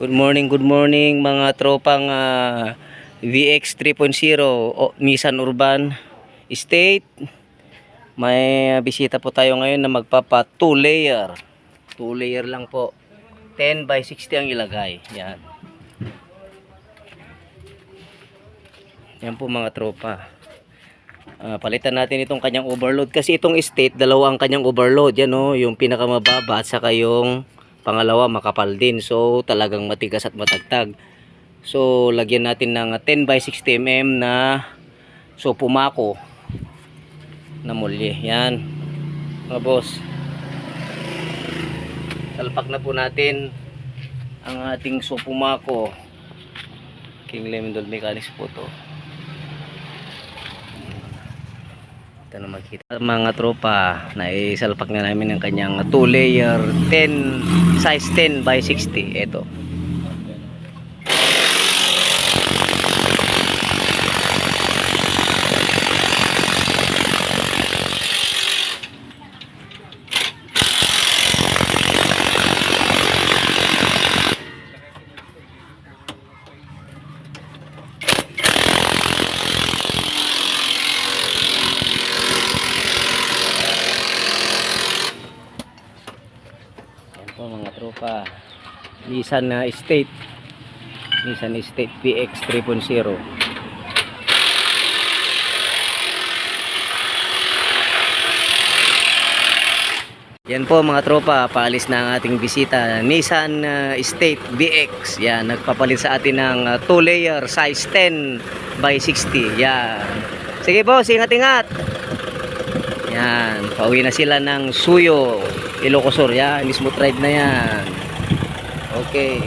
Good morning mga tropang VX 3.0 Nissan Urban Estate. May bisita po tayo ngayon na magpapa 2 layer. 2 layer lang po. 10 by 60 ang ilagay. Yan. Yan po mga tropa. Palitan natin itong kanyang overload kasi itong estate, dalawa ang kanyang overload. Yan o, yung pinakamababa at saka yung pangalawa makapal din. So talagang matigas at matagtag. So lagyan natin ng 10 by 60 mm na Sopumako na mulye. Yan mga boss. Salpak na po natin ang ating Sopumako. King Lemendol Mechanics po to. Ito na makita mga tropa, naisalpak na namin ang kanyang 2 layer 10 size 10 by 60. Ito mga tropa, Nissan Estate VX 3.0. Yan po mga tropa, paalis na ang ating bisita, Nissan Estate VX. Yan, nagpapalit sa atin ng 2 layer size 10 by 60. Yan, sige boss, ingat-ingat. Yan, pauwi na sila ng Suyo, Ilocos Sur. Yan, smooth ride na yan. Okay.